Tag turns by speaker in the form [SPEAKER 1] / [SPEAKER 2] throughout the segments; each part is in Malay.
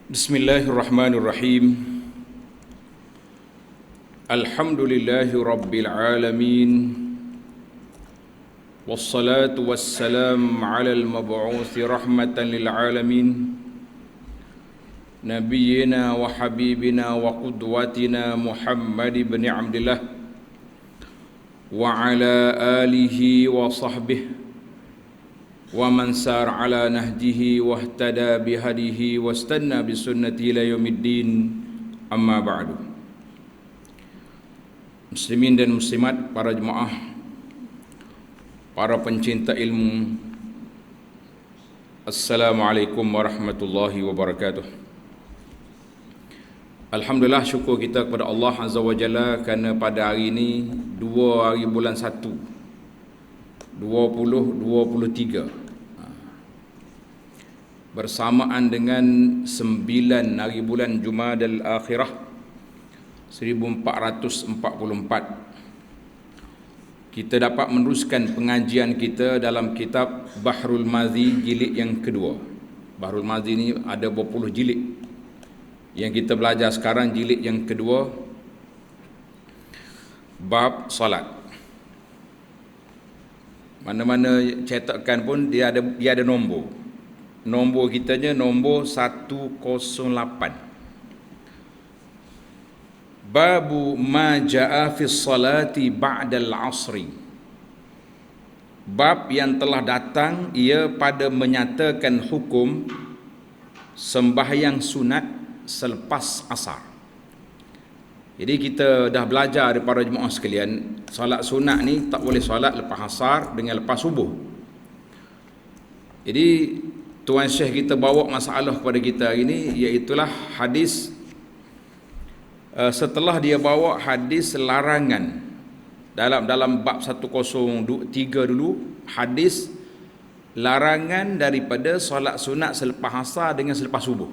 [SPEAKER 1] Bismillahirrahmanirrahim. Alhamdulillahi rabbil alamin. Wassalatu wassalam ala al-mab'uthi rahmatan lil alamin. Nabiyyina wa habibina wa qudwatina Muhammad ibn Abdullah wa ala alihi wa sahbihi wa man sar ala nahjihi wahtada bihadihi wastanna bisunnati ila yaumiddin, amma ba'du. Muslimin dan muslimat, para jemaah, para pencinta ilmu, Assalamualaikum warahmatullahi wabarakatuh. Alhamdulillah, syukur kita kepada Allah Azza wa Jalla kerana pada hari ini 2 hari bulan 1 2023 bersamaan dengan 9 hari bulan Jumadal Akhirah 1444, kita dapat meneruskan pengajian kita dalam kitab Bahrul Madhi jilid yang kedua. Bahrul Madhi ni ada berpuluh jilid. Yang kita belajar sekarang jilid yang kedua, bab salat. Mana-mana cetakan pun dia ada nombor. Nombor kitanya nombor 108. Babu ma jaa fi salati ba'dal asri. Bab yang telah datang ia pada menyatakan hukum sembahyang sunat selepas asar. Jadi kita dah belajar daripada jemaah sekalian, solat sunat ni tak boleh solat lepas asar dengan lepas subuh. Jadi Tuan Syekh kita bawa masalah kepada kita hari ini, iaitulah hadis, setelah dia bawa hadis larangan dalam bab 103 dulu, hadis larangan daripada solat sunat selepas asar dengan selepas subuh.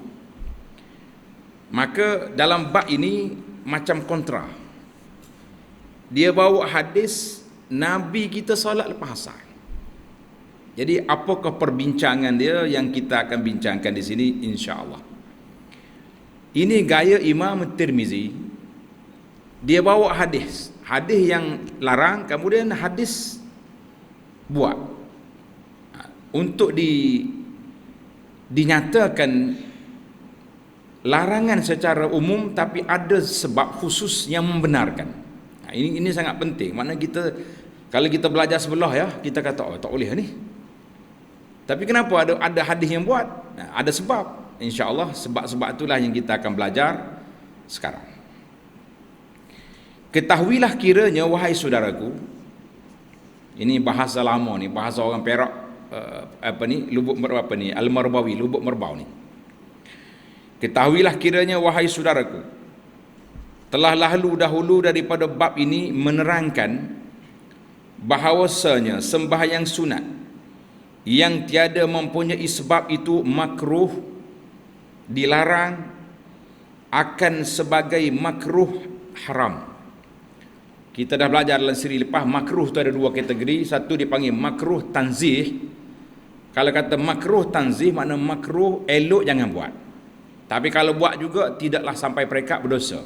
[SPEAKER 1] Maka dalam bab ini macam kontra. Dia bawa hadis Nabi kita solat lepas asar. Jadi apakah perbincangan dia yang kita akan bincangkan di sini insya-Allah. Ini gaya Imam Tirmizi. Dia bawa hadis yang larang, kemudian hadis buat untuk dinyatakan larangan secara umum, tapi ada sebab khusus yang membenarkan. Ini sangat penting. Maknanya kita, kalau kita belajar sebelah ya, kita kata oh tak boleh ni. Tapi kenapa ada hadis yang buat? Ada sebab. Insya-Allah sebab-sebab itulah yang kita akan belajar sekarang. Ketahuilah kiranya wahai saudaraku, ini bahasa lama ni, bahasa orang Perak, Lubuk Al-Marbawi, Lubuk Merbau ni. Ketahuilah kiranya wahai saudaraku, telah lalu dahulu daripada bab ini menerangkan bahawasanya sembahyang sunat yang tiada mempunyai sebab itu makruh, dilarang, akan sebagai makruh haram. Kita dah belajar dalam siri lepas, makruh tu ada 2 kategori. Satu dipanggil makruh tanzih. Kalau kata makruh tanzih, makna makruh elok jangan buat. Tapi kalau buat juga tidaklah sampai peringkat berdosa.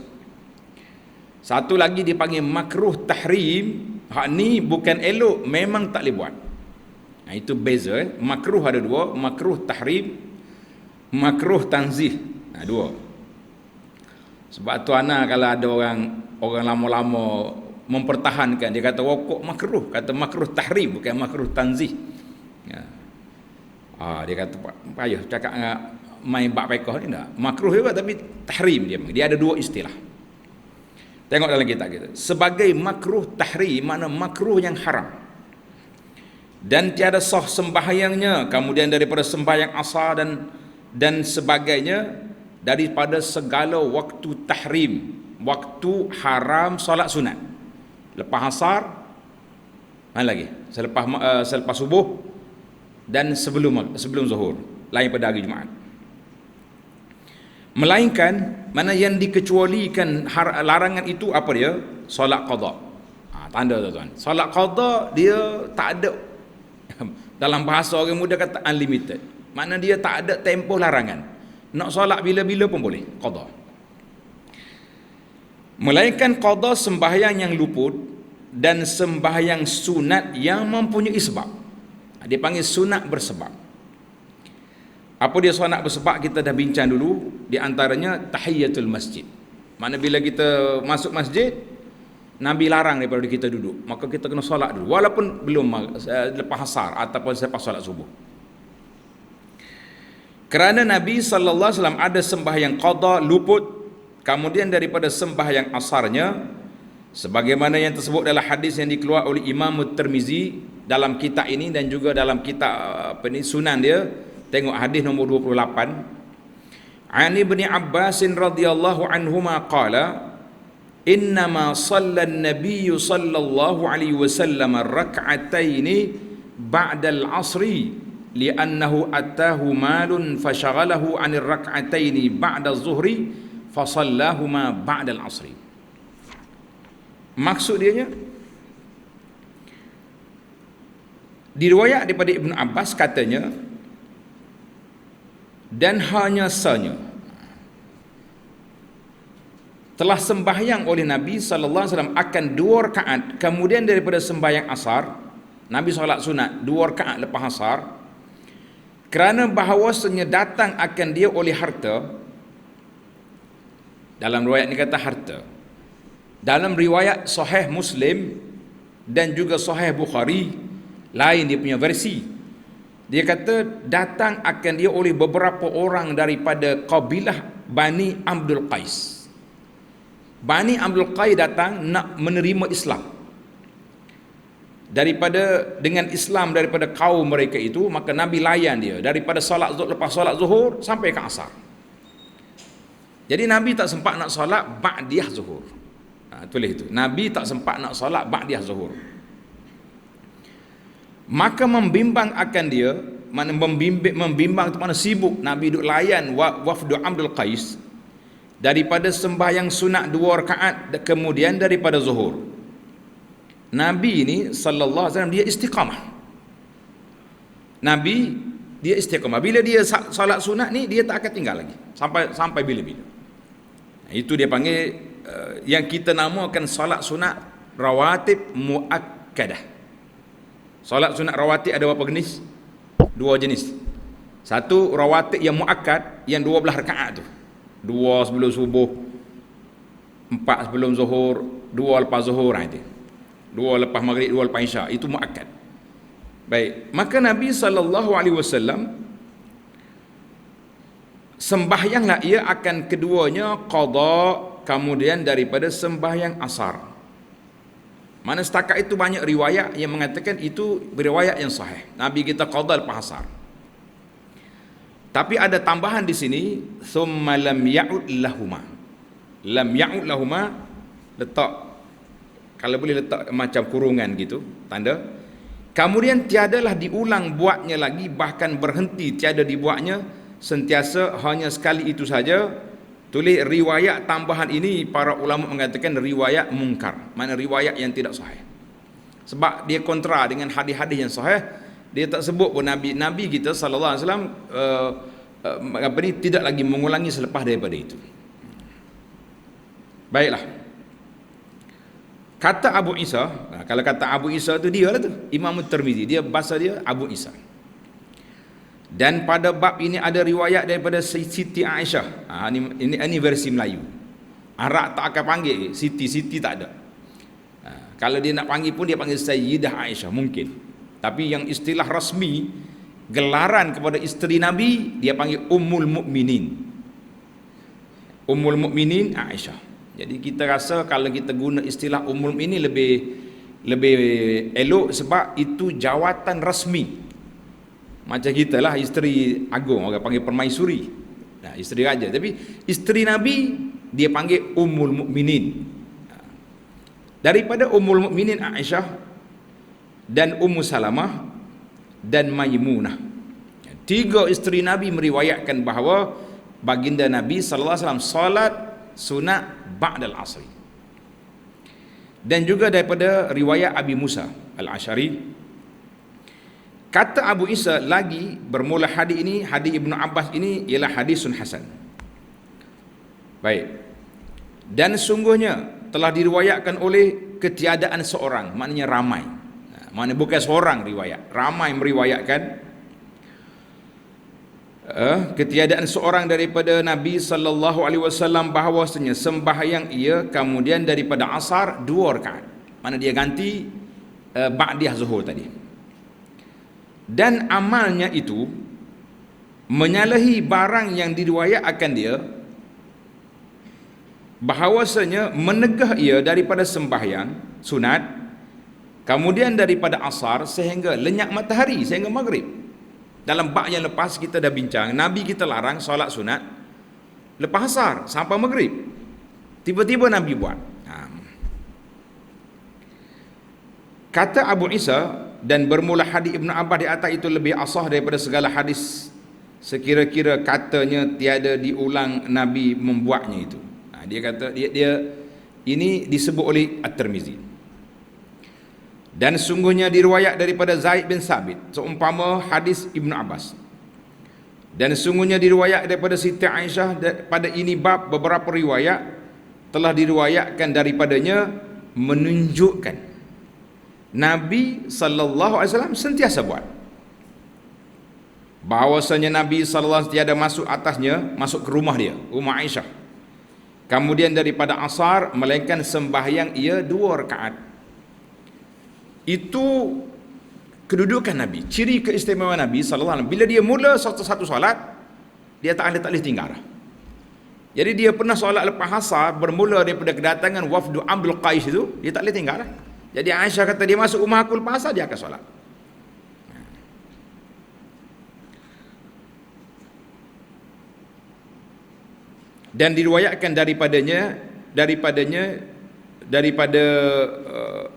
[SPEAKER 1] Satu lagi dipanggil makruh tahrim. Hak ni bukan elok, memang tak boleh buat. Itu beza. Makruh ada 2, makruh tahrim, makruh tanzih. 2. Sebab tu kalau ada orang lama-lama mempertahankan, dia kata kok makruh, kata makruh tahrim bukan makruh tanzih. Dia kata payah cakap main bab fiqh ni tak. Makruh juga tapi tahrim dia ada 2 istilah. Tengok dalam kitab kita. Sebagai makruh tahrim makna makruh yang haram. Dan tiada sah sembahyangnya, kemudian daripada sembahyang asar dan sebagainya, daripada segala waktu tahrim, waktu haram solat sunat. Lepas asar, mana lagi? Selepas subuh dan sebelum zuhur, lain pada hari Jumaat. Melainkan mana yang dikecualikan larangan itu apa dia? Solat qada. Tanda tuan-tuan. Solat qada dia tak ada Dalam bahasa orang muda kata unlimited. Makna dia tak ada tempoh larangan. Nak solat bila-bila pun boleh qada. Melainkan qada sembahyang yang luput dan sembahyang sunat yang mempunyai sebab. Dia panggil sunat bersebab. Apa dia sunat bersebab, kita dah bincang dulu. Di antaranya tahiyatul masjid. Mana bila kita masuk masjid, Nabi larang daripada kita duduk, maka kita kena solat dulu walaupun belum lepas asar ataupun selepas solat subuh. Kerana Nabi sallallahu alaihi wasallam ada sembahyang qada luput, kemudian daripada sembahyang asarnya, sebagaimana yang tersebut dalam hadis yang dikeluarkan oleh Imam Tirmizi dalam kitab ini dan juga dalam kitab sunan dia, tengok hadis nombor 28. Ani bin Abbas radhiyallahu anhuma qala innama shalla an-nabiy sallallahu alaihi wasallam rak'ataini ba'da al-'asri li'annahu atahu malun fashaghalahu 'anil rak'ataini ba'da az-zuhri fasallahuma ba'da al-'asri. Maksud dianya, diriwayat daripada Ibnu Abbas katanya, dan hanya sanya telah sembahyang oleh Nabi sallallahu alaihi wasallam akan 2 rakaat, kemudian daripada sembahyang asar, Nabi solat sunat 2 rakaat lepas asar, kerana bahawasanya datang akan dia oleh harta. Dalam riwayat ni kata harta. Dalam riwayat Sahih Muslim dan juga Sahih Bukhari, lain dia punya versi. Dia kata datang akan dia oleh beberapa orang daripada kabilah Bani Abdul Qais. Bani Abdul Qais datang nak menerima Islam. Dengan Islam daripada kaum mereka itu, maka Nabi layan dia daripada lepas solat zuhur sampai ke asar. Jadi Nabi tak sempat nak solat ba'diyah zuhur. Tulis itu. Nabi tak sempat nak solat ba'diyah zuhur. Maka membimbang akan dia, mana membimbang itu mana sibuk Nabi duk layan wafdu Abdul Qais daripada sembahyang sunat 2 rakaat kemudian daripada zuhur. Nabi ini sallallahu alaihi wasallam dia istiqamah. Nabi dia istiqamah. Bila dia solat sunat ni, dia tak akan tinggal lagi sampai bila-bila. Itu dia panggil yang kita namakan solat sunat rawatib muakkadah. Solat sunat rawatib ada berapa jenis? 2 jenis. Satu rawatib yang muakkad, yang 12 rakaat tu. 2 sebelum subuh, 4 sebelum zuhur, 2 lepas zuhur, itu 2 lepas maghrib, 2 lepas isyak. Itu muakkad. Baik, maka Nabi SAW sembahyanglah ia akan keduanya qada, kemudian daripada sembahyang asar. Mana setakat itu banyak riwayat yang mengatakan itu riwayat yang sahih. Nabi kita qada lepas asar. Tapi ada tambahan di sini, thumma lam ya'ud lahuma. Lam ya'ud lahuma, letak, kalau boleh letak macam kurungan gitu, tanda. Kemudian tiadalah diulang buatnya lagi, bahkan berhenti tiada dibuatnya, sentiasa hanya sekali itu saja. Tulis riwayat tambahan ini para ulama mengatakan riwayat mungkar, mana riwayat yang tidak sahih. Sebab dia kontra dengan hadis-hadis yang sahih. Dia tak sebut pun Nabi kita sallallahu alaihi wasallam tidak lagi mengulangi selepas daripada itu. Baiklah. Kata Abu Isa, kalau kata Abu Isa tu dia lah tu, Imam Tirmizi, dia bahasa dia Abu Isa. Dan pada bab ini ada riwayat daripada Siti Aisyah. Ini versi Melayu. Arab tak akan panggil Siti tak ada. Kalau dia nak panggil pun dia panggil Sayyidah Aisyah mungkin. Tapi yang istilah rasmi gelaran kepada isteri Nabi, dia panggil Ummul Mukminin. Ummul Mukminin Aisyah. Jadi kita rasa kalau kita guna istilah Ummul Mukminin lebih elok, sebab itu jawatan rasmi. Macam kita lah isteri agung, orang panggil permaisuri. Nah, isteri raja. Tapi isteri Nabi dia panggil Ummul Mukminin. Daripada Ummul Mukminin Aisyah dan Ummu Salamah dan Maimunah. 3 isteri Nabi meriwayatkan bahawa baginda Nabi sallallahu alaihi wasallam salat sunat ba'dal asri. Dan juga daripada riwayat Abi Musa Al-Asy'ari, Kata Abu Isa lagi, bermula hadis ini, hadis Ibnu Abbas ini ialah hadisun hasan. Baik. Dan sungguhnya telah diriwayatkan oleh ketiadaan seorang, maknanya ramai. Maknanya bukan seorang riwayat, ramai meriwayatkan ketiadaan seorang daripada Nabi sallallahu alaihi wasallam bahawasanya sembahyang ia kemudian daripada asar 2 rakaat. Mana dia ganti ba'diyah zuhur tadi. Dan amalnya itu menyalahi barang yang diriwayatkan dia bahawasanya menegah ia daripada sembahyang sunat kemudian daripada asar sehingga lenyap matahari sehingga maghrib. Dalam bab yang lepas kita dah bincang, Nabi kita larang solat sunat lepas asar sampai maghrib. Tiba-tiba Nabi buat. Kata Abu Isa, dan bermula hadis Ibnu Abbas di atas itu lebih asah daripada segala hadis sekira-kira katanya tiada diulang Nabi membuatnya itu. Dia kata dia ini disebut oleh At-Tirmizi. Dan sungguhnya diriwayat daripada Zaid bin Sabit seumpama hadis Ibnu Abbas. Dan sungguhnya diriwayat daripada Siti Aisyah pada ini bab beberapa riwayat telah diriwayatkan daripadanya menunjukkan Nabi sallallahu alaihi wasallam sentiasa buat. Bahawasanya Nabi sallallahu alaihi wasallam tiada masuk atasnya, masuk ke rumah dia, rumah Aisyah. Kemudian daripada asar melainkan sembahyang ia 2 rakaat. Itu kedudukan Nabi, ciri keistimewaan Nabi sallallahu alaihi wasallam. Bila dia mula satu solat, dia tak boleh tinggal. Jadi dia pernah solat lepas asar bermula daripada kedatangan wafdu Abdul Qais itu, dia tak boleh tinggal. Jadi Aisyah kata dia masuk rumah aku lepas asar dia akan solat. Dan diriwayatkan daripada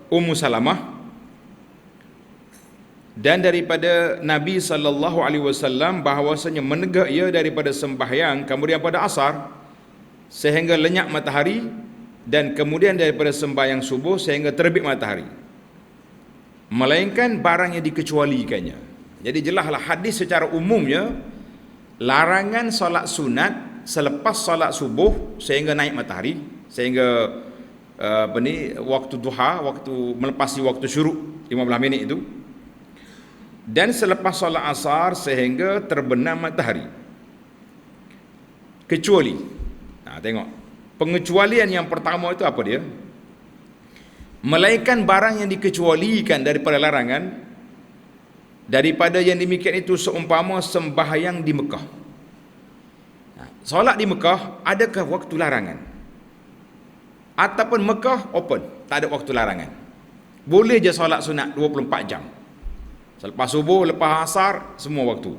[SPEAKER 1] Ummu Salamah dan daripada Nabi sallallahu alaihi wasallam bahawasanya menegak ia daripada sembahyang kemudian pada asar sehingga lenyap matahari dan kemudian daripada sembahyang subuh sehingga terbit matahari, melainkan barang yang dikecualikannya. Jadi jelaslah hadis secara umumnya larangan solat sunat selepas solat subuh sehingga naik matahari, sehingga waktu duha, waktu melepasi waktu syuruk 15 minit itu, dan selepas solat asar sehingga terbenam matahari. Kecuali, tengok pengecualian yang pertama itu apa dia? Melainkan barang yang dikecualikan daripada larangan, daripada yang demikian itu seumpama sembahyang di Mekah. Solat di Mekah adakah waktu larangan? Ataupun Mekah open, tak ada waktu larangan. Boleh je solat sunat 24 jam. Selepas subuh, lepas asar, semua waktu.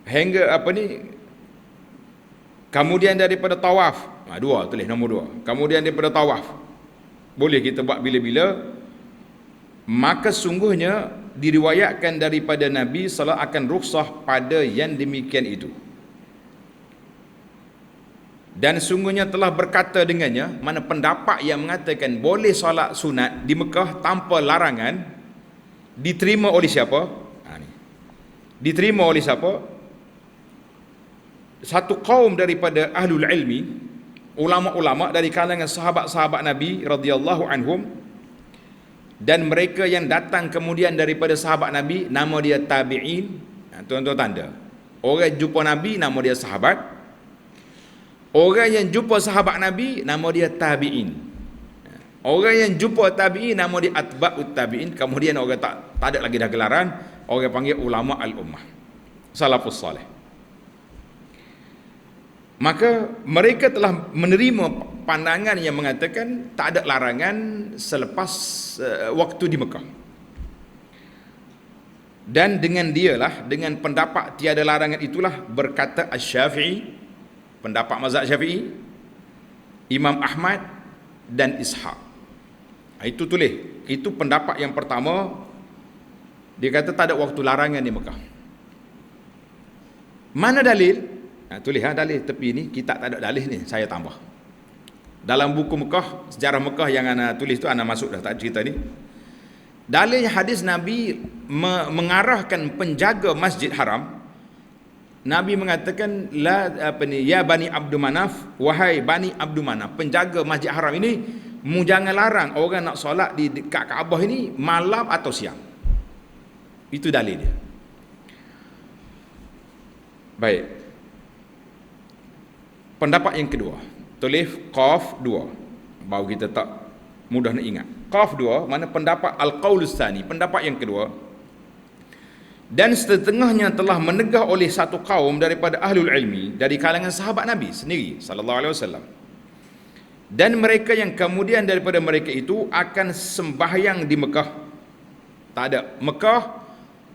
[SPEAKER 1] Hingga kemudian daripada tawaf, tulis nombor 2. Kemudian daripada tawaf boleh kita buat bila-bila. Maka sungguhnya diriwayatkan daripada Nabi sallallahu akan rukhsah pada yang demikian itu. Dan sungguhnya telah berkata dengannya, mana pendapat yang mengatakan boleh solat sunat di Mekah tanpa larangan, diterima oleh siapa? Diterima oleh siapa? Satu kaum daripada ahlul ilmi, ulama-ulama dari kalangan sahabat-sahabat Nabi radhiyallahu anhum, dan mereka yang datang kemudian daripada sahabat Nabi, nama dia tabi'in. Tuan-tuan tanda, orang jumpa Nabi nama dia sahabat, orang yang jumpa sahabat Nabi nama dia tabi'in, orang yang jumpa tabi'in nama dia atba'ut tabi'in. Kemudian orang tak ada lagi dah gelaran, orang panggil ulama al-ummah, salafus salih. Maka mereka telah menerima pandangan yang mengatakan tak ada larangan selepas waktu di Mekah. Dan dengan dialah, dengan pendapat tiada larangan itulah berkata Asy-Syafi'i, pendapat mazhab Syafi'i, Imam Ahmad dan Ishaq. Itu tulis, itu pendapat yang pertama. Dia kata tak ada waktu larangan di Mekah. Mana dalil? Tulis dalil tepi ni, kita tak ada dalil ni, saya tambah. Dalam buku Mekah, sejarah Mekah yang ana tulis tu, ana masuk dah tak cerita ni. Dalilnya hadis Nabi mengarahkan penjaga Masjid Haram. Nabi mengatakan ya Bani Abdul Manaf, wahai Bani Abdul Manaf, penjaga Masjid Haram ini, mu jangan larang orang nak solat di dekat Kaabah ini malam atau siang. Itu dalil dia. Baik. Pendapat yang kedua, tulis qaf 2. Baru kita tak mudah nak ingat. Qaf 2 mana pendapat al-qaulus tsani, pendapat yang kedua. Dan setengahnya telah menegah oleh satu kaum daripada ahlul ilmi dari kalangan sahabat Nabi sendiri sallallahu alaihi wasallam. Dan mereka yang kemudian daripada mereka itu akan sembahyang di Mekah. Tak ada. Mekah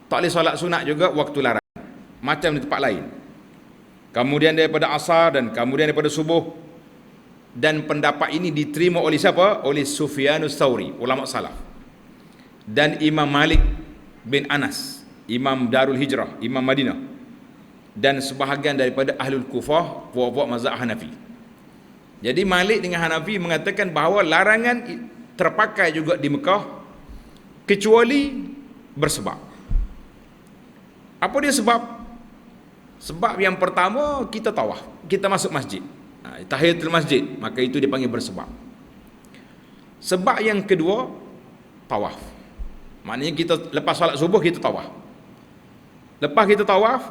[SPEAKER 1] tak boleh solat sunat juga waktu larangan, macam di tempat lain. Kemudian daripada asar dan kemudian daripada subuh. Dan pendapat ini diterima oleh siapa? Oleh Sufyanus Tsauri, ulama salaf. Dan Imam Malik bin Anas, Imam Darul Hijrah, Imam Madinah, dan sebahagian daripada Ahlul Kufah, puak-puak mazhab Hanafi. Jadi Malik dengan Hanafi mengatakan bahawa larangan terpakai juga di Mekah kecuali bersebab. Apa dia sebab? Sebab yang pertama, kita tawaf, kita masuk masjid, tahiyatul masjid, maka itu dipanggil bersebab. Sebab yang kedua, tawaf. Maknanya kita lepas solat subuh kita tawaf. Lepas kita tawaf,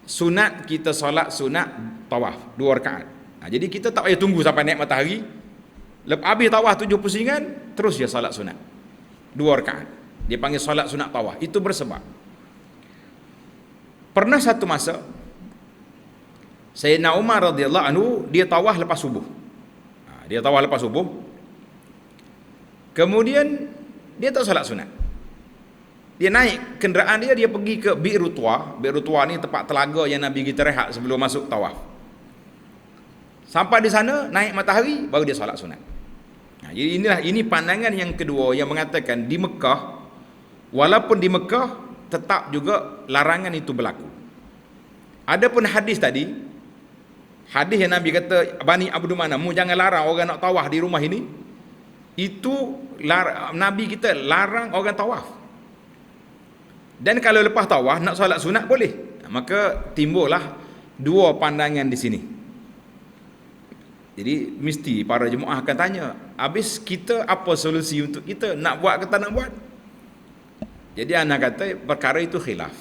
[SPEAKER 1] sunat kita solat sunat tawaf 2 rakaat. Jadi kita tak payah tunggu sampai naik matahari. Lepas habis tawaf 7 pusingan, terus dia solat sunat 2 rakaat. Dia panggil solat sunat tawaf. Itu bersebab. Pernah satu masa Sayyidina Umar radhiyallahu anhu dia tawaf lepas subuh. Dia tawaf lepas subuh. Kemudian dia tak solat sunat. Dia naik kenderaan dia pergi ke Bi'ru Tuwa. Bi'ru Tuwa ni tempat telaga yang Nabi kita rehat sebelum masuk tawaf. Sampai di sana naik matahari baru dia solat sunat. Jadi ini pandangan yang kedua yang mengatakan di Mekah, walaupun di Mekah tetap juga larangan itu berlaku. Adapun hadis tadi, hadis yang Nabi kata Bani Abdul Manaf, mu jangan larang orang nak tawaf di rumah ini, itu Nabi kita larang orang tawaf. Dan kalau lepas tawaf nak solat sunat boleh. Maka timbullah 2 pandangan di sini. Jadi mesti para jemaah akan tanya, habis kita apa solusi untuk kita, nak buat ke tak nak buat? Jadi anak kata perkara itu khilaf.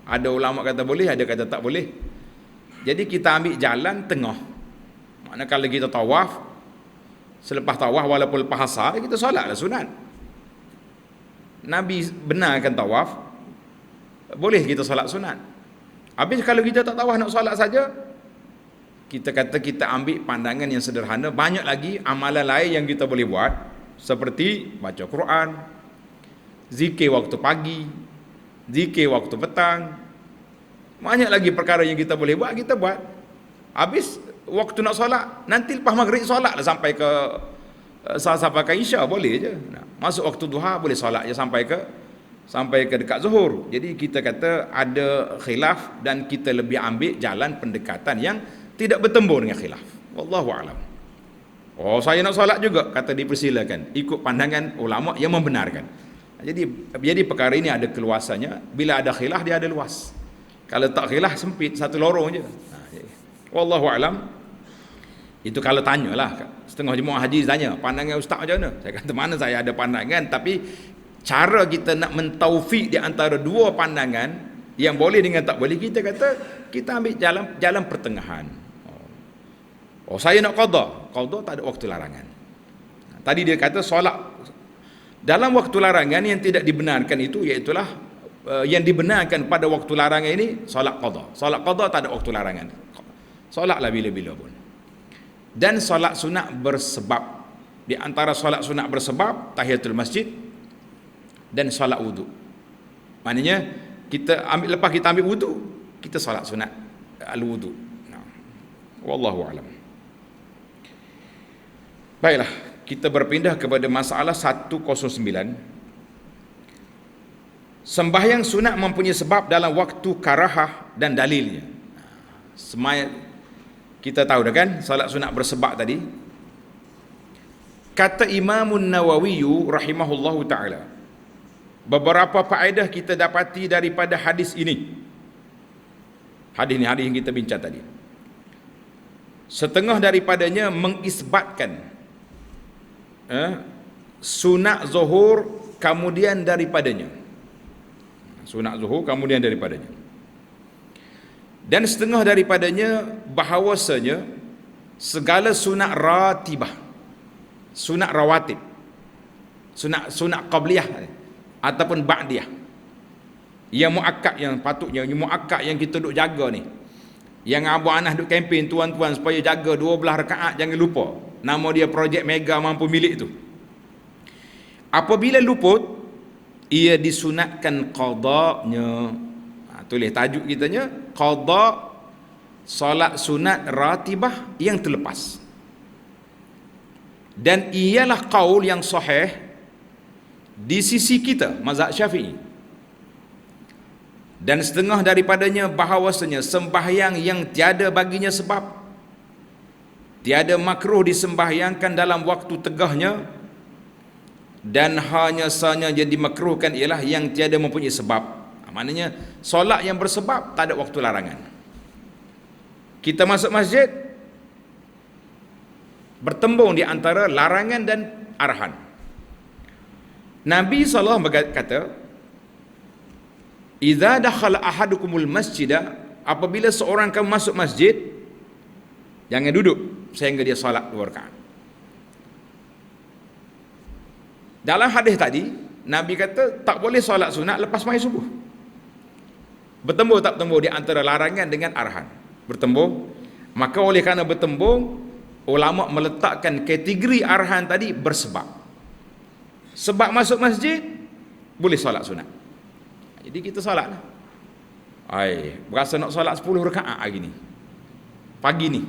[SPEAKER 1] Ada ulama kata boleh, ada kata tak boleh. Jadi kita ambil jalan tengah. Maknanya kalau kita tawaf, selepas tawaf walaupun lepas asar, kita solatlah sunat. Nabi benarkan tawaf, boleh kita solat sunat. Habis kalau kita tak tawaf nak solat saja, kita kata kita ambil pandangan yang sederhana. Banyak lagi amalan lain yang kita boleh buat, seperti baca Quran, zikir waktu pagi, zikir waktu petang. Banyak lagi perkara yang kita boleh buat, kita buat. Habis waktu nak solat, nanti lepas maghrib solatlah sampai ke isya, boleh je. Masuk waktu duha boleh solat je sampai ke dekat zuhur. Jadi kita kata ada khilaf dan kita lebih ambil jalan pendekatan yang tidak bertembur dengan khilaf. Wallahu a'lam. Oh, saya nak solat juga, kata dipersilakan, ikut pandangan ulama yang membenarkan. Jadi perkara ini ada keluasannya. Bila ada khilaf dia ada luas. Kalau tak khilaf sempit, satu lorong je. Wallahu a'lam. Itu kalau tanyalah, setengah jemaah haji tanya, pandangan ustaz macam mana? Saya kata mana saya ada pandangan, tapi cara kita nak mentaufik di antara 2 pandangan yang boleh dengan tak boleh, kita kata kita ambil jalan pertengahan. Oh, saya nak qada tak ada waktu larangan. Tadi dia kata solat dalam waktu larangan yang tidak dibenarkan itu, iaitulah yang dibenarkan pada waktu larangan ini solat qada. Solat qada tak ada waktu larangan. Solatlah bila-bila pun. Dan solat sunat bersebab. Di antara solat sunat bersebab tahiyatul masjid dan solat wudu. Maknanya lepas kita ambil wudu, kita solat sunat al-wudu. Wallahu a'lam. Baiklah, kita berpindah kepada masalah 109. Sembahyang sunat mempunyai sebab dalam waktu karahah dan dalilnya. Kita tahu dah kan, salat sunat bersebab tadi. Kata Imam Nawawi rahimahullahu taala, beberapa faedah kita dapati daripada hadis ini. Hadis yang kita bincang tadi. Setengah daripadanya mengisbatkan sunat zuhur kemudian daripadanya. Sunat zuhur kemudian daripadanya. Dan setengah daripadanya bahawasanya segala sunat ratibah, sunat rawatib, sunat qabliyah ataupun ba'diyah, yang muakkad, yang patutnya yang muakkad, yang kita duk jaga ni, yang Abu Anas duk kempen tuan-tuan supaya jaga 12 rakaat, jangan lupa. Nama dia projek mega mampu milik tu. Apabila luput, ia disunatkan qadanya. Tulis tajuk kitanya, qada solat sunat ratibah yang terlepas. Dan ialah qaul yang sahih di sisi kita mazhab Syafi'i. Dan setengah daripadanya bahawasanya sembahyang yang tiada baginya sebab, tiada makruh disembahyangkan dalam waktu tegahnya, dan hanya sahaja yang dimakruhkan ialah yang tiada mempunyai sebab. Maknanya solat yang bersebab tak ada waktu larangan. Kita masuk masjid, bertembung di antara larangan dan arahan. Nabi SAW berkata, "Idza dakhala ahadukumul masjida," apabila seorang kamu masuk masjid, jangan duduk sehingga dia solat 2 rakaat. Dalam hadis tadi, Nabi kata tak boleh solat sunat lepas mai subuh. Bertembung tak bertembung di antara larangan dengan arahan. Bertembung, maka oleh kerana bertembung, ulama meletakkan kategori arahan tadi bersebab. Sebab masuk masjid, boleh solat sunat. Jadi kita solat lah. Berasa nak solat 10 rakaat hari ni, pagi ni,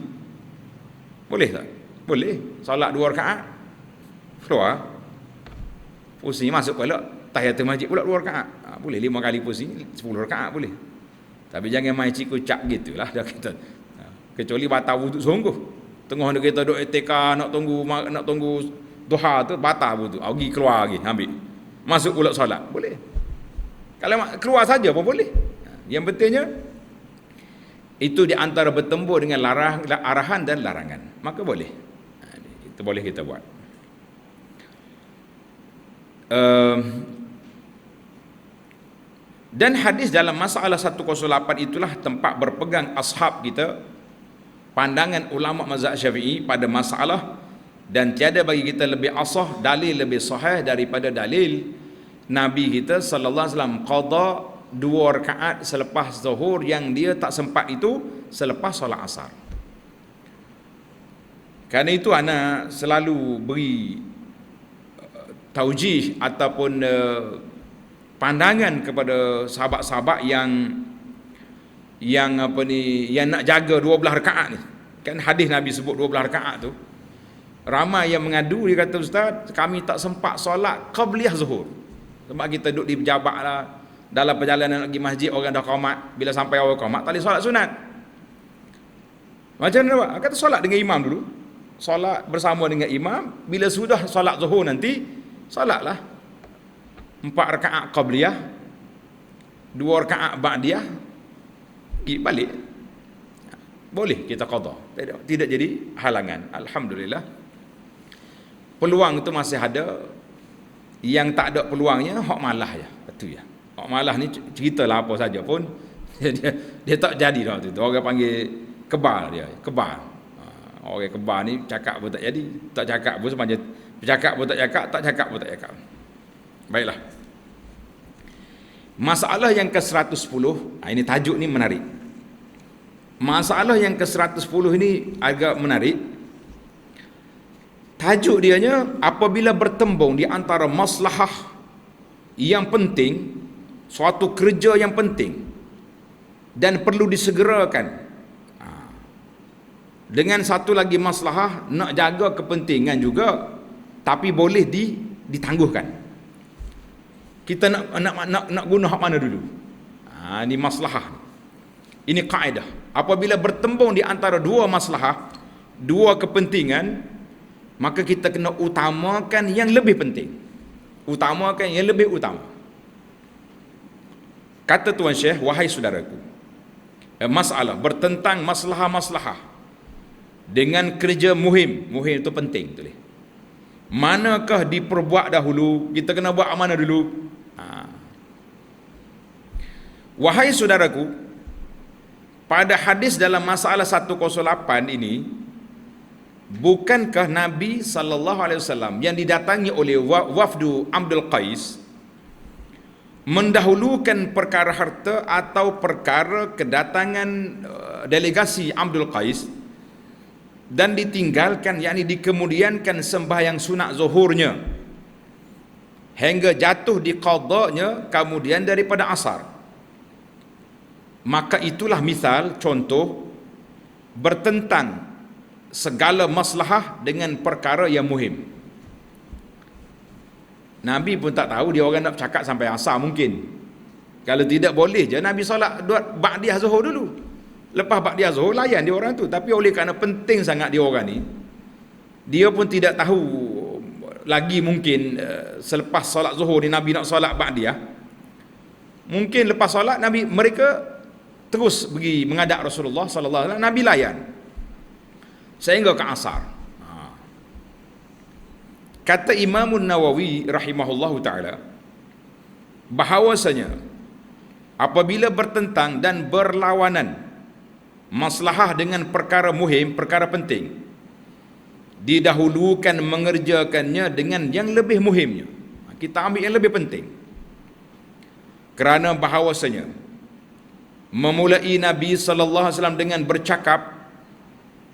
[SPEAKER 1] boleh tak? Boleh. Solat 2 rakaat, keluar, pusing masuk pula tahiyatul masjid pula 2 rakaat. Boleh 5 kali pusing 10 rakaat boleh. Tapi jangan main cikucak gitulah dah kita. Kecuali batal wuduk sungguh. Tengah ni kita duk etika nak tunggu duha tu batal wuduk. Pergi keluar lagi ambil. Masuk pula solat. Boleh. Kalau keluar saja pun boleh. Yang pentingnya itu di antara bertembur dengan arahan dan larangan. Maka boleh. Itu boleh kita buat. Dan hadis dalam masalah 108 itulah tempat berpegang ashab kita, pandangan ulama mazhab Syafi'i pada masalah, dan tiada bagi kita lebih asah, dalil lebih sahih daripada dalil Nabi kita sallallahu alaihi wasallam qada 2 rakaat selepas zuhur yang dia tak sempat itu selepas solat asar. Kerana itu ana selalu beri taujih ataupun pandangan kepada sahabat-sahabat yang nak jaga 12 rakaat ni. Kan hadis Nabi sebut 12 rakaat tu. Ramai yang mengadu, dia kata, "Ustaz, kami tak sempat solat qabliyah zuhur." Sebab kita duduk di pejabat lah, dalam perjalanan nak pergi masjid, orang dah qamat, bila sampai awal qamat tak boleh solat sunat. Macam mana buat? Kata solat dengan imam dulu. Solat bersama dengan imam, bila sudah solat zuhur nanti solatlah 4 rakaat qabliyah, 2 rakaat ba'diyah, pergi balik. Boleh kita qada. Tidak jadi halangan. Alhamdulillah. Peluang itu masih ada. Yang tak ada peluangnya hak malah ya. Itu ya. Hak malah ni ceritalah apa saja pun dia tak jadi dah tu. Orang panggil kebal dia. Kebal. Orang kebal ni cakap pun tak jadi, tak cakap pun semacam bercakap pun tak cakap, tak cakap pun tak cakap. Baiklah. Masalah yang ke-110, ini tajuk ni menarik. Masalah yang ke-110 ini agak menarik. Tajuk dianya, apabila bertembung di antara maslahah yang penting, suatu kerja yang penting dan perlu disegerakan, dengan satu lagi maslahah nak jaga kepentingan juga, tapi boleh ditangguhkan. Kita nak guna hak mana dulu? Ini maslahah. Ini kaedah. Apabila bertembung di antara dua maslahah, dua kepentingan, maka kita kena utamakan yang lebih penting. Utamakan yang lebih utama. Kata Tuan Syekh, wahai saudaraku, masalah bertentang maslahah-maslahah dengan kerja muhim. Muhim itu penting, tulis. Manakah diperbuat dahulu? Kita kena buat mana dulu? Wahai saudaraku, pada hadis dalam masalah 108 ini, bukankah Nabi SAW yang didatangi oleh wafdu Abdul Qais mendahulukan perkara harta atau perkara kedatangan delegasi Abdul Qais dan ditinggalkan, yakni dikemudiankan sembahyang sunat zuhurnya hingga jatuh di qadanya kemudian daripada asar? Maka itulah misal, contoh bertentang segala maslahah dengan perkara yang muhim. Nabi pun tak tahu dia orang nak cakap sampai asar mungkin. Kalau tidak, boleh je Nabi solat ba'diyah zuhur dulu. Lepas ba'diyah zuhur layan dia orang tu. Tapi oleh kerana penting sangat dia orang ni, dia pun tidak tahu lagi mungkin selepas solat zuhur ni Nabi nak solat ba'diyah. Mungkin lepas solat Nabi, mereka terus pergi menghadap Rasulullah sallallahu alaihi wasallam, Nabi layan sehingga ke asar. Kata Imam Nawawi rahimahullahu taala, bahawasanya apabila bertentang dan berlawanan maslahah dengan perkara muhim, perkara penting, didahulukan mengerjakannya dengan yang lebih muhimnya. Kita ambil yang lebih penting. Kerana bahawasanya memulai Nabi sallallahu alaihi wasallam dengan bercakap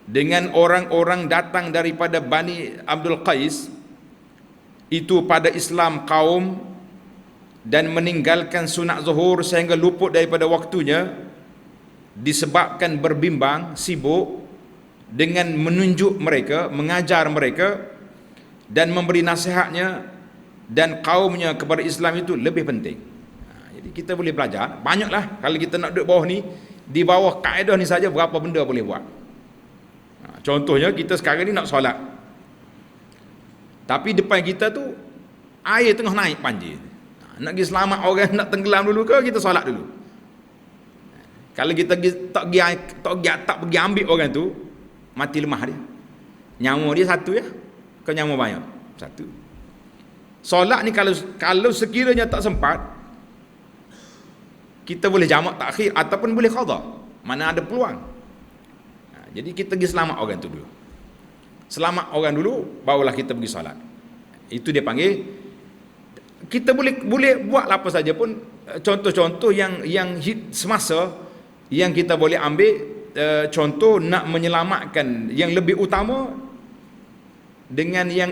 [SPEAKER 1] dengan orang-orang datang daripada Bani Abdul Qais itu pada Islam kaum dan meninggalkan sunat zuhur sehingga luput daripada waktunya disebabkan berbimbang, sibuk dengan menunjuk mereka, mengajar mereka dan memberi nasihatnya dan kaumnya kepada Islam itu lebih penting. Jadi kita boleh belajar banyaklah. Kalau kita nak duduk bawah ni, di bawah kaedah ni saja berapa benda boleh buat. Contohnya kita sekarang ni nak solat, tapi depan kita tu air tengah naik banjir. Nak pergi selamat orang nak tenggelam dulu ke kita solat dulu? Kalau kita tak pergi ambil orang tu, mati lemah dia. Nyawa dia satu ya, ke nyawa banyak? Satu. Solat ni kalau sekiranya tak sempat, kita boleh jamak takhir ataupun boleh qada, mana ada peluang. Jadi kita pergi selamat orang tu dulu. Selamat orang dulu, barulah kita pergi solat. Itu dia panggil, kita boleh buat apa saja pun, contoh-contoh yang semasa yang kita boleh ambil. Contoh nak menyelamatkan yang lebih utama dengan yang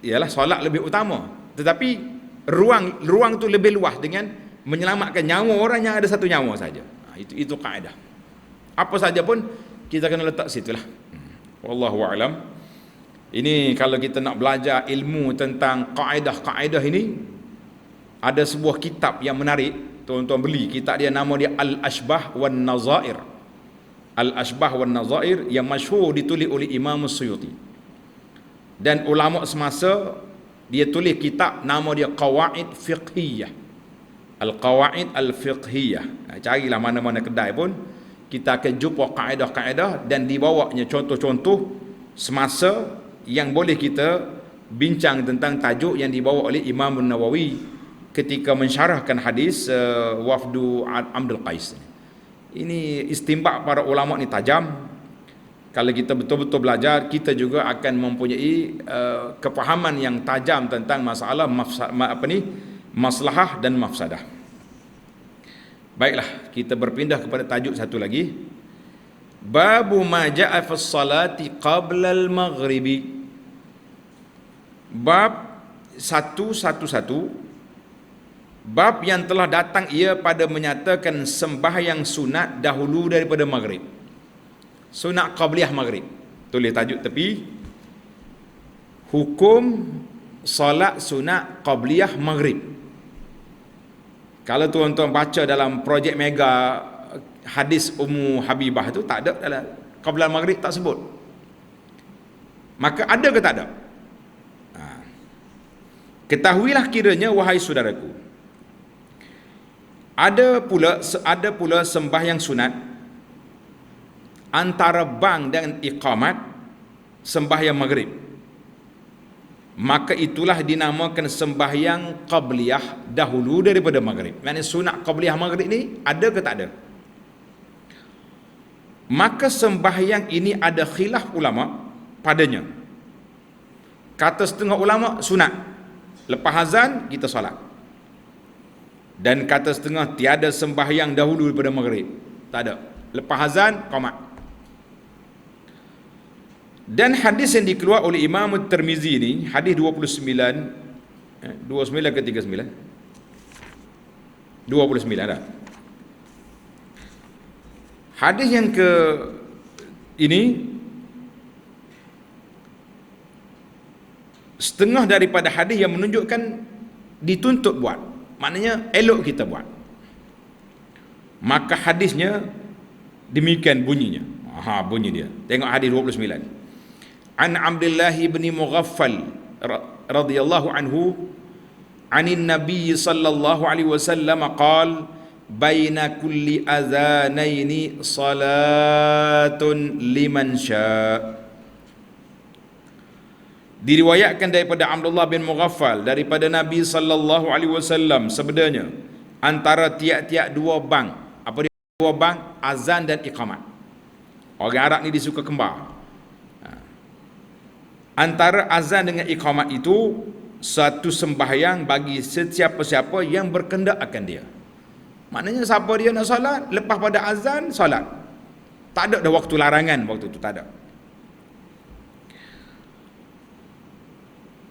[SPEAKER 1] ialah solat lebih utama, tetapi ruang tu lebih luas dengan menyelamatkan nyawa orang yang ada satu nyawa saja. Itu kaedah. Apa saja pun kita kena letak situlah. Wallahu a'lam. Ini kalau kita nak belajar ilmu tentang kaedah-kaedah ini, ada sebuah kitab yang menarik, tuan-tuan beli. Kitab dia, nama dia Al-Ashbah wan Nazair. Al-Ashbah wan Nazair yang masyhur ditulis oleh Imam Suyuti. Dan ulama semasa dia tulis kitab nama dia Qawaid Fiqhiyah. Al-Qawaid Al-Fiqhiyah. Carilah mana-mana kedai pun, kita akan jumpa kaedah-kaedah dan dibawanya contoh-contoh semasa yang boleh kita bincang tentang tajuk yang dibawa oleh Imam Nawawi ketika mensyarahkan hadis wafdu Abdul Qais. Ini istimbak para ulama ni tajam. Kalau kita betul-betul belajar, kita juga akan mempunyai kefahaman yang tajam tentang masalah maslahah dan mafsadah. Baiklah, kita berpindah kepada tajuk satu lagi. Babu ma ja'a fi salati qabla al-maghribi. Bab 111, bab yang telah datang ia pada menyatakan sembahyang sunat dahulu daripada maghrib. Sunat qabliyah maghrib. Tulis tajuk tepi. Hukum solat sunat qabliyah maghrib. Kalau tuan-tuan baca dalam projek mega hadis Ummu Habibah tu, tak ada dalam qabla maghrib, tak sebut. Maka ada ke tak ada? Ha. Ketahuilah kiranya wahai saudaraku, ada pula sembahyang sunat antara bang dan iqamat, sembahyang maghrib. Maka itulah dinamakan sembahyang qabliyah dahulu daripada maghrib. Maksudnya sunat qabliyah maghrib ni ada ke tak ada? Maka sembahyang ini ada khilaf ulama padanya. Kata setengah ulama sunat, lepas azan kita solat. Dan kata setengah tiada sembahyang dahulu daripada maghrib. Tak ada. Lepas azan qamat. Dan hadis yang dikeluar oleh Imam Tirmizi ni, hadis 29 ke 39? 29 dah. Hadis yang ke ini setengah daripada hadis yang menunjukkan dituntut buat. Maknanya elok kita buat. Maka hadisnya demikian bunyinya. Bunyi dia. Tengok hadis 29. An Abdullah bin Mughaffal radhiyallahu anhu anin Nabi sallallahu alaihi wasallam qala baina kulli adhanaini salatun liman syaa. Diriwayatkan daripada Abdullah bin Mughaffal daripada Nabi sallallahu alaihi wasallam sabdanya, antara tiap-tiap dua bang, apa dia dua bang, azan dan iqamat. Orang Arab ni dia suka kembar. Antara azan dengan iqamat itu satu sembahyang bagi sesiapa-siapa yang berkendak akan dia. Maknanya siapa dia nak solat, lepas pada azan solat. Tak ada dah waktu larangan waktu itu, tak ada.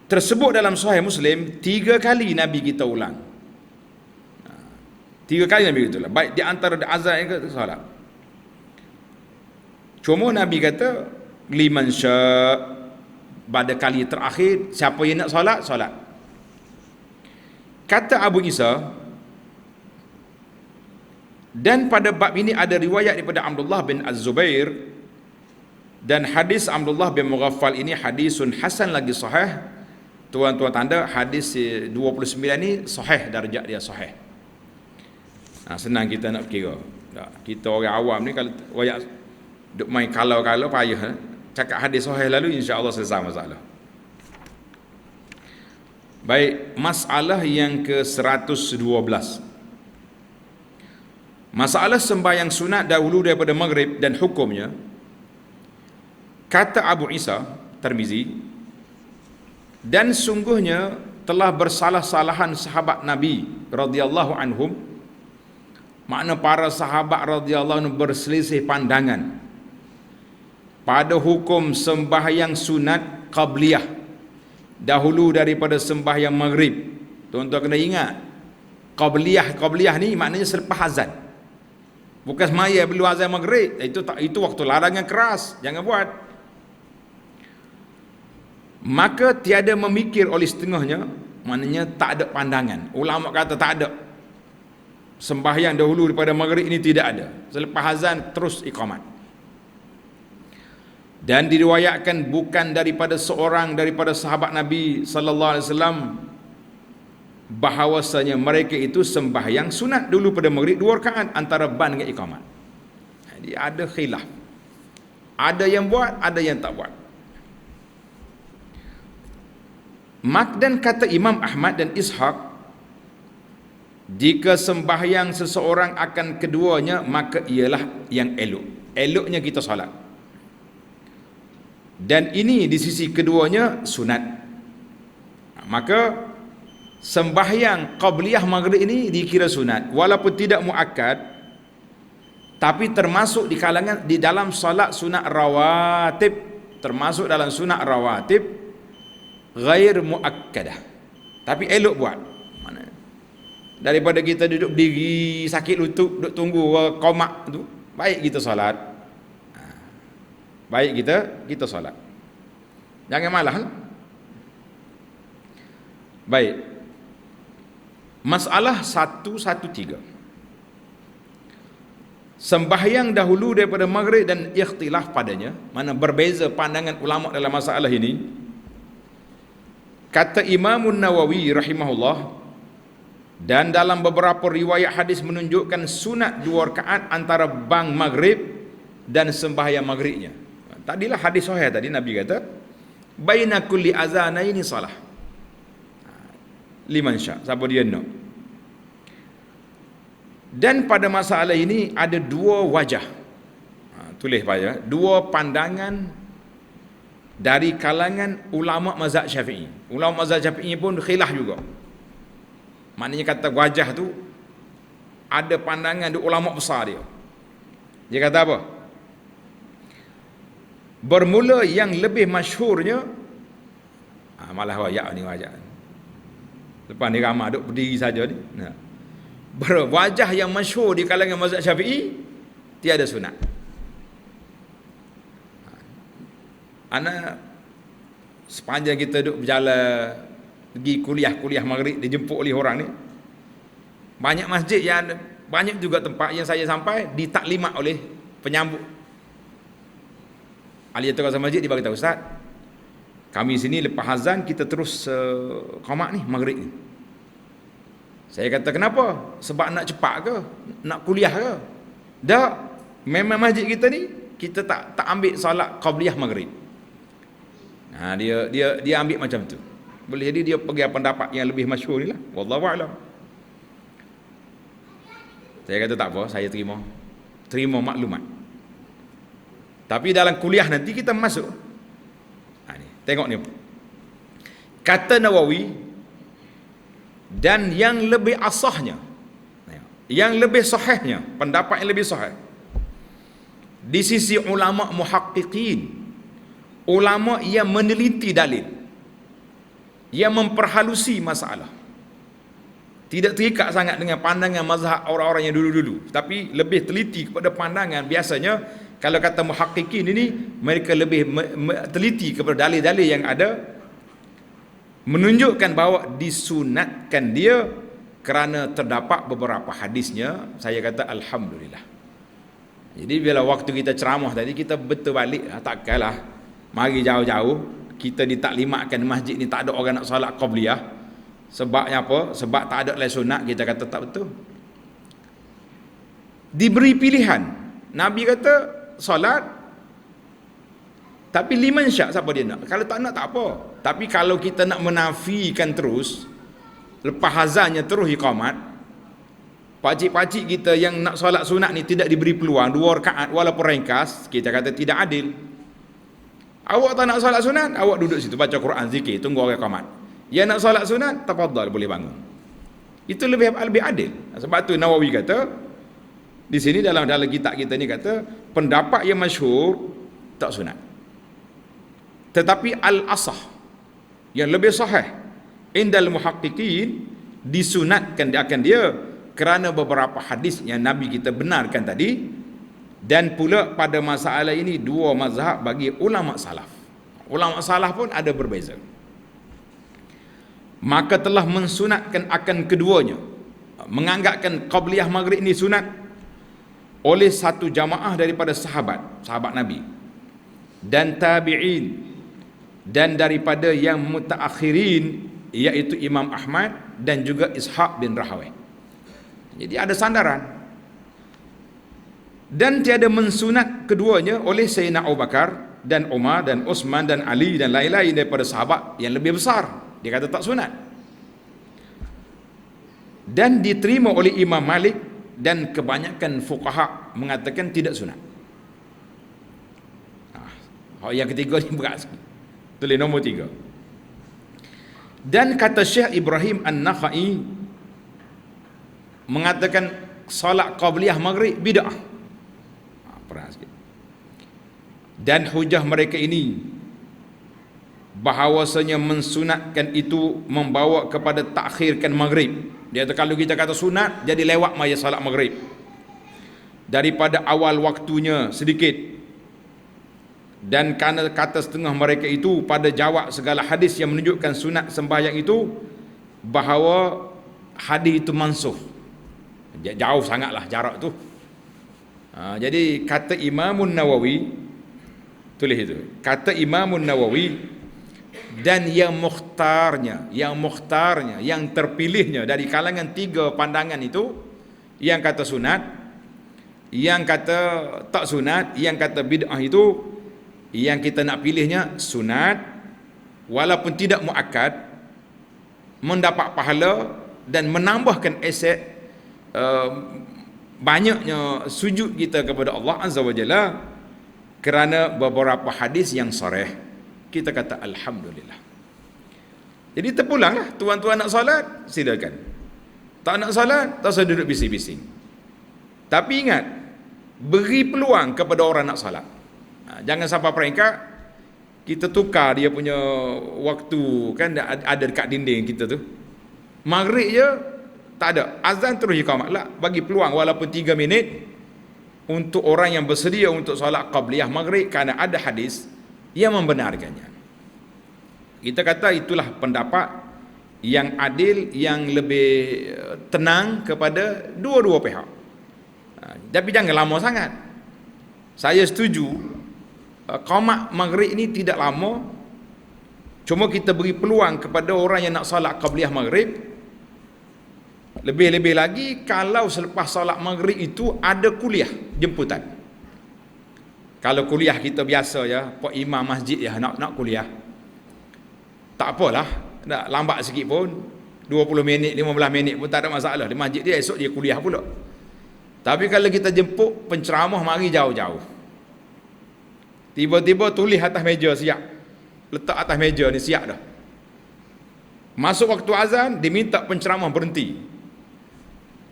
[SPEAKER 1] Tersebut dalam Sahih Muslim 3 kali Nabi kita ulang. 3 kali Nabi kita ulang. Baik di antara azan ke solat. Cuma Nabi kata liman syaa, pada kali terakhir siapa yang nak solat, solat. Kata Abu Isa, dan pada bab ini ada riwayat daripada Abdullah bin Az-Zubair, dan hadis Abdullah bin Mughaffal ini hadisun hasan lagi sahih. Tuan-tuan tanda hadis 29 ni sahih, darjat dia sahih. Senang kita nak kira. Kita orang awam ni kalau wayak duk main kalau-kalau payah. Cakap hadis sahih lalu insya-Allah selesai masalah. Baik, masalah yang ke-112. Masalah sembahyang sunat dahulu daripada maghrib dan hukumnya. Kata Abu Isa Tirmizi, dan sungguhnya telah bersalah-salahan sahabat Nabi radhiyallahu anhum, makna para sahabat radhiyallahu anhum berselisih pandangan pada hukum sembahyang sunat qabliyah dahulu daripada sembahyang maghrib. Tuan-tuan kena ingat, qabliyah ni maknanya selepas azan, bukan semaya belum azan maghrib. Itu waktu larangan keras, jangan buat. Maka tiada memikir oleh setengahnya, maknanya tak ada pandangan. Ulama kata tak ada sembahyang dahulu daripada maghrib ini, tidak ada. Selepas azan terus iqamat. Dan diriwayatkan bukan daripada seorang daripada sahabat Nabi sallallahu alaihi wasallam bahawasanya mereka itu sembahyang sunat dulu pada maghrib 2 rakaat antara ban dengan iqamat. Jadi ada khilaf. Ada yang buat, ada yang tak buat. Dan kata Imam Ahmad dan Ishaq, jika sembahyang seseorang akan keduanya, maka ialah yang elok. Eloknya kita solat. Dan ini di sisi keduanya sunat. Maka sembahyang qabliyah maghrib ini dikira sunat, walaupun tidak muakkad, tapi termasuk di kalangan di dalam solat sunat rawatib, termasuk dalam sunat rawatib ghair muakkadah, tapi elok buat. Mana daripada kita duduk berdiri sakit lutut duduk tunggu qomat tu, baik kita solat. Baik kita solat. Jangan malah. Baik. Masalah 113. sembahyang dahulu daripada maghrib dan ikhtilaf padanya, mana berbeza pandangan ulama dalam masalah ini. Kata Imam Nawawi rahimahullah, dan dalam beberapa riwayat hadis menunjukkan sunat 2 rakaat antara bang maghrib dan sembahyang maghribnya. Tadilah hadis sahih tadi, Nabi kata baina kulli azanaini salah, liman sya, siapa dia nak. Dan pada masalah ini ada 2 wajah, tulis pada 2 pandangan dari kalangan ulama mazhab Syafi'i. Ulama mazhab Syafi'i pun khilaf juga. Maknanya kata wajah tu ada pandangan di ulama besar dia. Dia kata apa? Bermula yang lebih masyhurnya, malah wajah ni wajah. Lepas ni ramai duk berdiri saja ni. Berwajah yang masyhur di kalangan mazhab Syafi'i, tiada sunat. Anak sepanjang kita duduk berjalan pergi kuliah maghrib, dijemput oleh orang ni, banyak masjid yang banyak juga tempat yang saya sampai ditaklimat oleh penyambut ahli kawasan masjid. Dia berkata, Ustaz, kami sini lepas azan kita terus qamat ni maghrib ni. Saya kata, kenapa? Sebab nak cepat ke? Nak kuliah ke? Tak, memang masjid kita ni kita tak ambil solat qabliyah maghrib. Dia ambil macam tu. Boleh jadi dia pegang pendapat yang lebih masyhur ni lah. Wallahu a'lam. Saya kata tak apa, saya terima maklumat. Tapi dalam kuliah nanti kita masuk. Ni, tengok ni. Kata Nawawi, dan yang lebih asahnya, yang lebih sahihnya, pendapat yang lebih sahih di sisi ulama muhaqqiqin, ulama yang meneliti dalil, yang memperhalusi masalah, tidak terikat sangat dengan pandangan mazhab orang-orang yang dulu-dulu, tapi lebih teliti kepada pandangan. Biasanya kalau kata muhaqqiqin ini, mereka lebih teliti kepada dalil-dalil yang ada, menunjukkan bahawa disunatkan dia kerana terdapat beberapa hadisnya. Saya kata alhamdulillah. Jadi bila waktu kita ceramah tadi, kita betul balik, takkanlah mari jauh-jauh kita ditaklimatkan masjid ni tak ada orang nak solat qabliyah. Sebabnya apa? Sebab tak ada lain sunat. Kita kata tak betul. Diberi pilihan. Nabi kata solat, tapi liman syak, siapa dia nak. Kalau tak nak tak apa. Tapi kalau kita nak menafikan terus, lepas azannya terus iqamat, pakcik-pakcik kita yang nak solat sunat ni tidak diberi peluang 2 rakaat walaupun ringkas, kita kata tidak adil. Awak tak nak solat sunat, awak duduk situ baca Quran, zikir, tunggu orang iqamat. Yang nak solat sunat, tafadhal, boleh bangun. Itu lebih adil. Sebab tu Nawawi kata di sini dalam kitab kita ni, kata pendapat yang masyhur tak sunat. Tetapi al-asah, yang lebih sahih indal muhaqqiqin, disunatkan akan dia kerana beberapa hadis yang Nabi kita benarkan tadi. Dan pula pada masalah ini 2 mazhab bagi ulama salaf. Ulama salaf pun ada berbeza. Maka telah mensunatkan akan keduanya, menganggapkan qabliyah maghrib ini sunat oleh satu jamaah daripada sahabat Nabi dan tabi'in, dan daripada yang mutaakhirin, iaitu Imam Ahmad dan juga Ishaq bin Rahawai. Jadi ada sandaran. Dan tiada mensunat keduanya oleh Sayyidina Abu Bakar dan Umar dan Uthman dan Ali dan lain-lain daripada sahabat yang lebih besar. Dia kata tak sunat. Dan diterima oleh Imam Malik dan kebanyakan fuqaha mengatakan tidak sunat. Yang ketiga ni berat sikit. Tulis nombor 3. Dan kata Syekh Ibrahim An-Nakhai mengatakan solat qabliyah maghrib bid'ah. Perhati sikit. Dan hujah mereka ini bahawasanya mensunatkan itu membawa kepada takhirkan maghrib. Dia kata kalau kita kata sunat, jadi lewat maya salat maghrib daripada awal waktunya sedikit. Dan kerana kata setengah mereka itu pada jawab segala hadis yang menunjukkan sunat sembahyang itu, bahawa hadis itu mansuh. Jauh sangatlah jarak tu. Jadi kata Imamun Nawawi, tulis itu. Kata Imamun Nawawi, dan yang mukhtarnya, yang terpilihnya dari kalangan tiga pandangan itu, yang kata sunat, yang kata tak sunat, yang kata bid'ah itu, yang kita nak pilihnya sunat, walaupun tidak muakkad, mendapat pahala dan menambahkan aset banyaknya sujud kita kepada Allah Azza wa Jalla kerana beberapa hadis yang sahih. Kita kata alhamdulillah. Jadi terpulanglah, tuan-tuan nak solat silakan, tak nak solat tak usah duduk bising-bising. Tapi ingat, beri peluang kepada orang nak solat. Jangan sampai peringkat kita tukar dia punya waktu, kan ada dekat dinding kita tu. Maghrib je tak ada, azan terus iqamah lah. Bagi peluang walaupun 3 minit untuk orang yang bersedia untuk solat qabliyah maghrib, kerana ada hadis yang membenarkannya. Kita kata itulah pendapat yang adil, yang lebih tenang kepada dua-dua pihak. Tapi jangan lama sangat. Saya setuju qamat maghrib ini tidak lama, cuma kita beri peluang kepada orang yang nak solat qabliyah maghrib. Lebih-lebih lagi kalau selepas solat maghrib itu ada kuliah jemputan. Kalau kuliah kita biasa ya, pak imam masjid ya nak kuliah, tak apalah, nak lambat sikit pun 20 minit 15 minit pun tak ada masalah. Di masjid dia esok dia kuliah pula. Tapi kalau kita jemput penceramah mari jauh-jauh, tiba-tiba tulis atas meja siap, letak atas meja ni siap dah, masuk waktu azan diminta penceramah berhenti.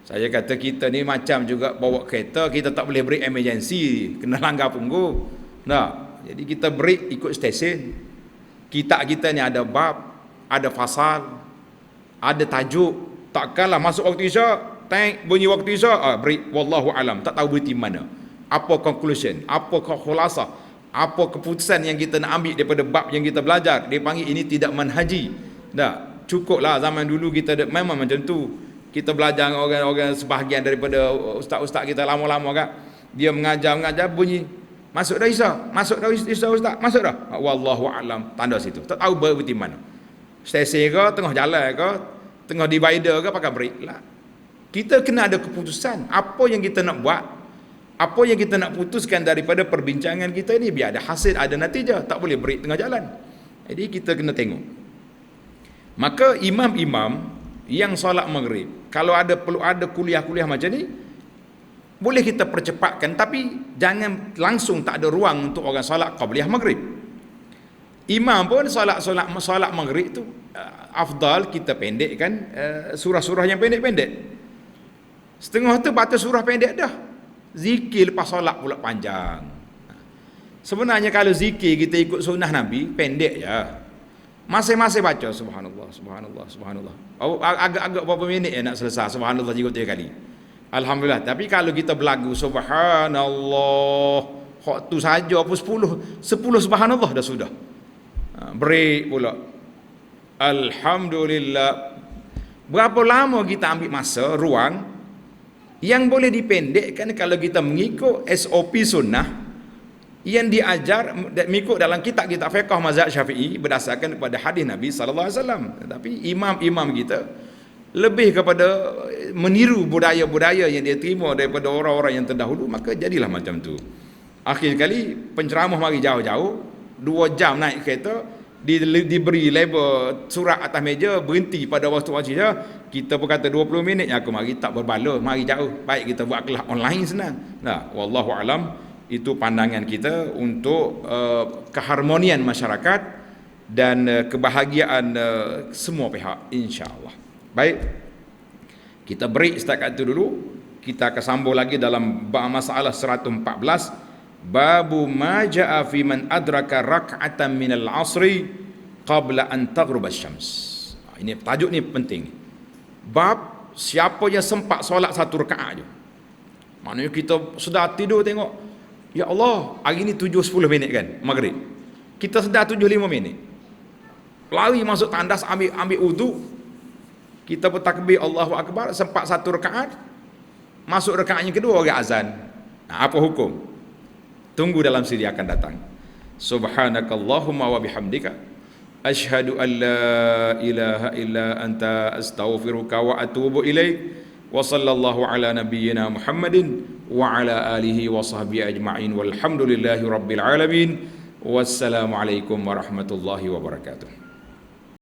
[SPEAKER 1] Saya kata kita ni macam juga bawa kereta, kita tak boleh break emergency, kena langgar punggung. Nah, jadi kita break ikut stesen. Kita ni ada bab, ada fasal, ada tajuk. Takkanlah masuk waktu isyak, bunyi waktu isyak, break, wallahu alam, tak tahu berhenti mana. Apa conclusion, apa khulasah, apa keputusan yang kita nak ambil daripada bab yang kita belajar. Dia panggil ini tidak manhaji. Dah, cukuplah zaman dulu kita memang macam tu. Kita belajar orang-orang sebahagian daripada ustaz-ustaz kita lama-lama kan, dia mengajar bunyi masuk dah isyak, ustaz, masuk dah, wallahu alam, tanda situ, tak tahu berhenti mana, stesen ke, tengah jalan ke, tengah divider ke, pakai break lah. Kita kena ada keputusan apa yang kita nak buat, apa yang kita nak putuskan daripada perbincangan kita ni, biar ada hasil, ada natijah. Tak boleh break tengah jalan. Jadi kita kena tengok. Maka imam-imam yang solat maghrib, kalau perlu ada kuliah-kuliah macam ni, boleh kita percepatkan, tapi jangan langsung tak ada ruang untuk orang solat qabliyah maghrib. Imam pun solat maghrib tu afdal kita pendekkan surah-surah yang pendek-pendek. Setengah tu baca surah pendek dah. Zikir lepas solat pula panjang. Sebenarnya kalau zikir kita ikut sunnah Nabi, pendek je. Masing-masing baca subhanallah, subhanallah, subhanallah. Agak-agak berapa minit nak selesai subhanallah 3 kali. Alhamdulillah. Tapi kalau kita berlagu subhanallah, hak tu saja apa 10 subhanallah dah sudah. Break pula. Alhamdulillah. Berapa lama kita ambil masa, ruang yang boleh dipendekkan kalau kita mengikut SOP sunnah yang diajar mengikut dalam kitab-kitab fiqh mazhab Syafi'i berdasarkan kepada hadis Nabi sallallahu alaihi wasallam. Tetapi imam-imam kita lebih kepada meniru budaya-budaya yang dia terima daripada orang-orang yang terdahulu, maka jadilah macam tu. Akhir sekali penceramah mari jauh-jauh 2 jam naik kereta, diberi label surat atas meja, berhenti pada waktu saja. Kita pun kata 20 minit, aku mari tak berbala, mari jauh. Baik kita buat kelas online senang. Nah, wallahu alam. Itu pandangan kita untuk keharmonian masyarakat dan kebahagiaan semua pihak, insya-Allah. Baik, kita break setakat itu dulu. Kita akan sambung lagi dalam masalah 114, babu ma jaa fi man adraka rak'atan minal asri qabla an taghrub asy-syams. Ini tajuk ni penting. Bab siapa yang sempat solat 1 rakaat je. Maknanya kita sudah tidur tengok, ya Allah, hari ni 7-10 minit kan maghrib. Kita sedar 7-5 minit. Lari masuk tandas, ambil wudu. Kita bertakbir Allahu Akbar, sempat 1 rakaat. Masuk rakaat yang kedua orang azan. Nah, apa hukum? Tunggu dalam sidi akan datang. Subhanakallahumma wa bihamdika asyhadu an la ilaha illa anta astaghfiruka wa atubu ilaik. Wa sallallahu ala nabiyyina Muhammadin wa ala alihi wa sahbihi ajma'in walhamdulillahi rabbil alamin. Wassalamualaikum warahmatullahi wabarakatuh.